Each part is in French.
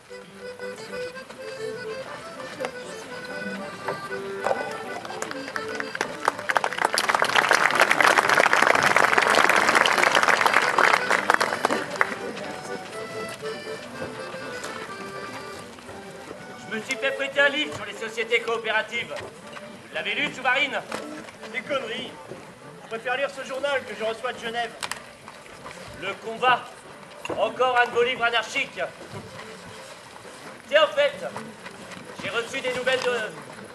Je me suis fait prêter un livre sur les sociétés coopératives. Vous l'avez lu, Souvarine? Des conneries. Je préfère lire ce journal que je reçois de Genève. Le combat. Encore un de vos livres anarchiques. Tiens, en fait, j'ai reçu des nouvelles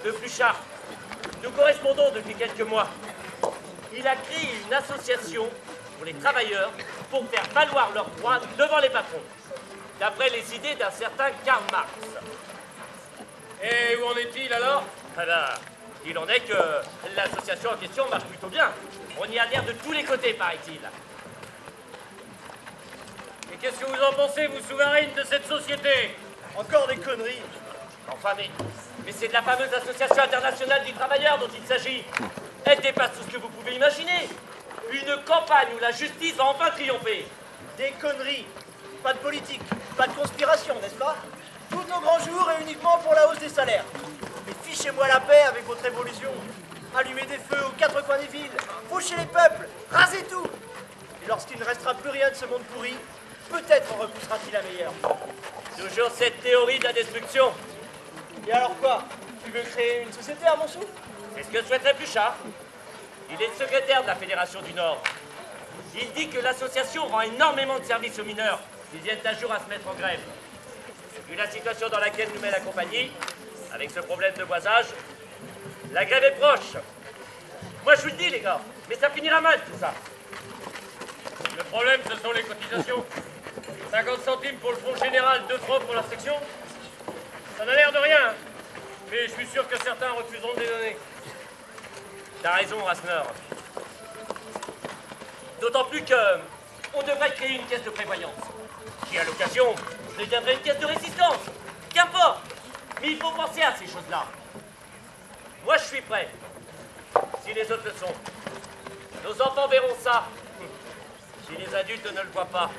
de Pluchart. Nous correspondons depuis quelques mois. Il a créé une association pour les travailleurs pour faire valoir leurs droits devant les patrons, d'après les idées d'un certain Karl Marx. Et où en est-il alors? Eh ben, il en est que l'association en question marche plutôt bien. On y adhère de tous les côtés, paraît-il. Et qu'est-ce que vous en pensez, vous, Souvarine, de cette société? Encore des conneries. Enfin, mais c'est de la fameuse Association internationale du travailleur dont il s'agit. Elle dépasse tout ce que vous pouvez imaginer. Une campagne où la justice va enfin triompher. Des conneries. Pas de politique, pas de conspiration, n'est-ce pas? Tout au grand jour et uniquement pour la hausse des salaires. Mais fichez-moi la paix avec votre révolution. Allumez des feux aux quatre coins des villes, fauchez les peuples, rasez tout. Et lorsqu'il ne restera plus rien de ce monde pourri, peut-être en repoussera-t-il un meilleur. Toujours cette théorie de la destruction. Et alors quoi? Tu veux créer une société à Montsou? C'est ce que souhaiterait Pluchart. Il est le secrétaire de la Fédération du Nord. Il dit que l'association rend énormément de services aux mineurs qui viennent un jour à se mettre en grève. Vu la situation dans laquelle nous met la compagnie, avec ce problème de boisage, la grève est proche. Moi je vous le dis les gars, mais ça finira mal tout ça. Le problème, ce sont les cotisations. 50 centimes pour le fonds général, 2 francs pour la section. Ça n'a l'air de rien, hein. Mais je suis sûr que certains refuseront de les donner. T'as raison, Rasseneur. D'autant plus que on devrait créer une caisse de prévoyance, qui à l'occasion deviendrait une caisse de résistance. Qu'importe. Mais il faut penser à ces choses-là. Moi, je suis prêt. Si les autres le sont. Nos enfants verront ça. Si les adultes ne le voient pas.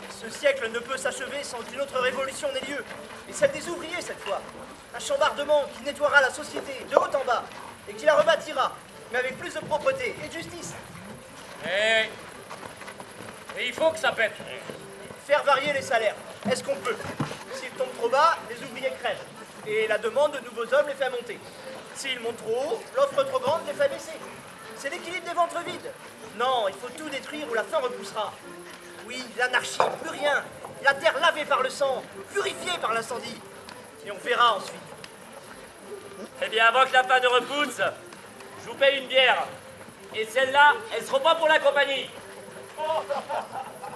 Ce siècle ne peut s'achever sans qu'une autre révolution n'ait lieu. Et celle des ouvriers, cette fois. Un chambardement qui nettoiera la société de haut en bas et qui la rebâtira, mais avec plus de propreté et de justice. Et il faut que ça pète. Faire varier les salaires. Est-ce qu'on peut? S'ils tombent trop bas, les ouvriers crèvent. Et la demande de nouveaux hommes les fait monter. S'ils montent trop haut, l'offre trop grande les fait baisser. C'est l'équilibre des ventres vides. Non, il faut tout détruire ou la faim repoussera. Oui, l'anarchie, plus rien. La terre lavée par le sang, purifiée par l'incendie. Et on verra ensuite. Eh bien, avant que la faim ne repousse, je vous paye une bière. Et celle-là, elle sera pas pour la compagnie.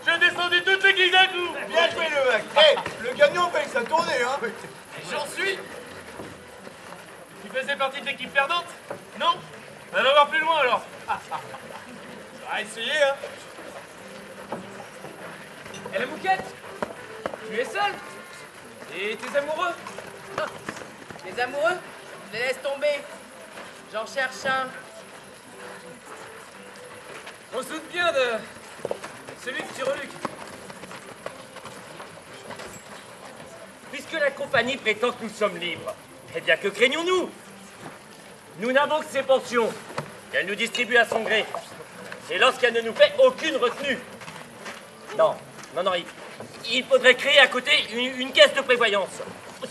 J'ai descendu toute l'église d'un coup. Bien joué le mec. Eh, le gagnant paye sa tournée, hein. J'en suis. Tu faisais partie de l'équipe perdante? Non? On va voir plus loin alors. On va essayer, hein. Et la mouquette? Tu es seul? Et tes amoureux? Les amoureux, je les laisse tomber. J'en cherche un. On se doute bien de celui que tu reluques. Puisque la compagnie prétend que nous sommes libres, eh bien que craignons-nous? Nous n'avons que ses pensions, qu'elle nous distribue à son gré. Et lorsqu'elle ne nous fait aucune retenue. Non, il faudrait créer à côté une caisse de prévoyance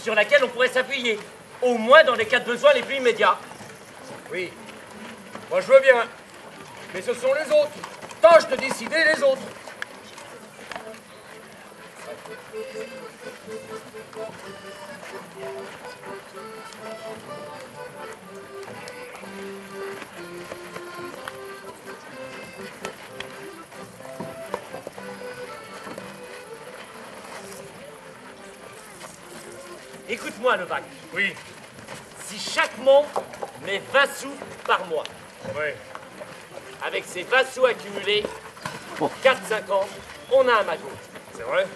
sur laquelle on pourrait s'appuyer, au moins dans les cas de besoin les plus immédiats. Oui, moi je veux bien, mais ce sont les autres. Tâche de décider les autres. Écoute-moi, Levaque. Oui, Si chaque membre met 20 sous par mois, oui. avec ces 20 sous accumulés, pour 4-5 ans, on a un magot. C'est vrai?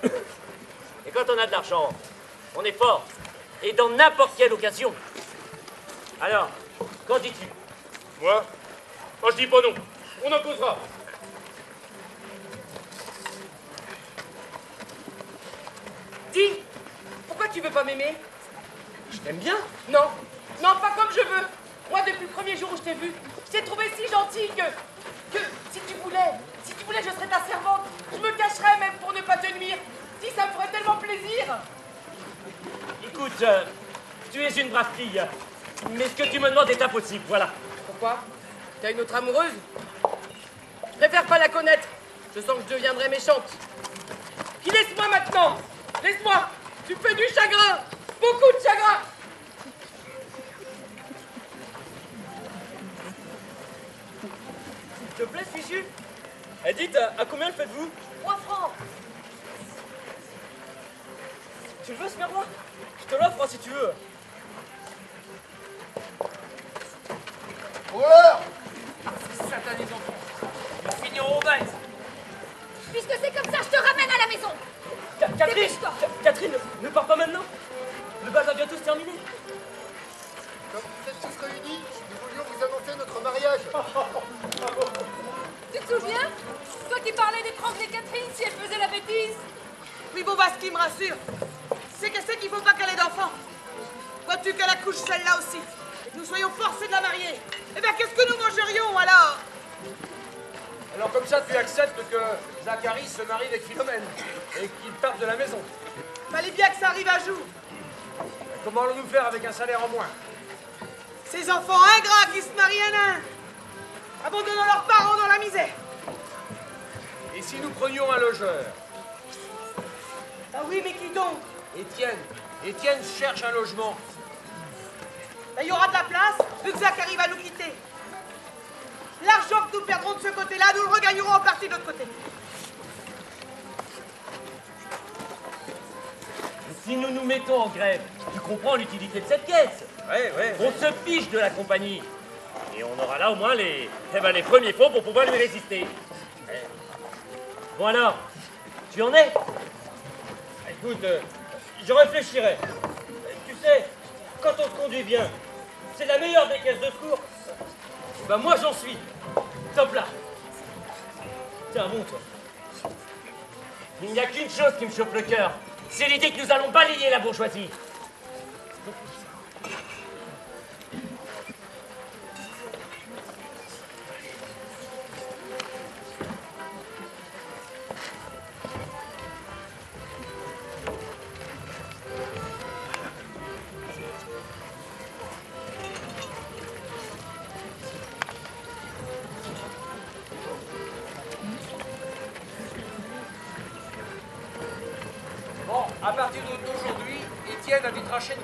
Et quand on a de l'argent, on est fort. Et dans n'importe quelle occasion. Alors, qu'en dis-tu? Moi je dis pas non. On en causera. Dis, tu veux pas m'aimer? Je t'aime bien. Non, non, pas comme je veux. Moi, depuis le premier jour où je t'ai vu, je t'ai trouvé si gentil que si tu voulais, je serais ta servante. Je me cacherais même pour ne pas te nuire. Si, ça me ferait tellement plaisir. Écoute, tu es une brave fille, mais ce que tu me demandes est impossible, voilà. Pourquoi? T'as une autre amoureuse? Je préfère pas la connaître. Je sens que je deviendrai méchante. Puis laisse-moi maintenant. Laisse-moi. Tu me fais du chagrin. Beaucoup de chagrin. S'il te plaît, fichu. Dites, à combien le faites-vous? 3 francs. Tu le veux, ce miroir? Je te l'offre si tu veux. Voleur! Satanés enfants. Ils finiront au bail. Puisque c'est comme ça, je te ramène à la maison. Catherine, Dépêche-toi. Catherine, ne pars pas maintenant. Le bal va bientôt se terminer. Comme vous êtes tous réunis, nous voulions vous annoncer notre mariage. Tu te souviens? Toi qui parlais d'étrangler Catherine si elle faisait la bêtise. Oui, bon, bah, ce qui me rassure, c'est qu'il faut pas qu'elle ait d'enfant. Vois-tu qu'elle accouche celle-là aussi, et que nous soyons forcés de la marier. Eh bien, qu'est-ce que nous mangerions, alors? Alors comme ça, tu acceptes que Zacharie se marie avec Philomène et qu'il parte de la maison. Fallait bien que ça arrive un jour. Comment allons-nous faire avec un salaire en moins? Ces enfants ingrats qui se marient un à un, abandonnant leurs parents dans la misère. Et si nous prenions un logeur? Ah oui, mais qui donc? Étienne cherche un logement. Il y aura de la place, vu que Zacharie va nous quitter. L'argent que nous perdrons de ce côté-là, nous le regagnerons en partie de l'autre côté. Si nous nous mettons en grève, tu comprends l'utilité de cette caisse. Ouais. On se fiche de la compagnie. Et on aura là au moins les premiers fonds pour pouvoir lui résister. Bon alors, tu en es? Écoute, je réfléchirai. Tu sais, quand on se conduit bien, c'est la meilleure des caisses de secours. Ben moi j'en suis. Top là. Tiens, bon toi. Il n'y a qu'une chose qui me chauffe le cœur. C'est l'idée que nous allons balayer la bourgeoisie. Bon, à partir d'aujourd'hui, Étienne habitera chez nous.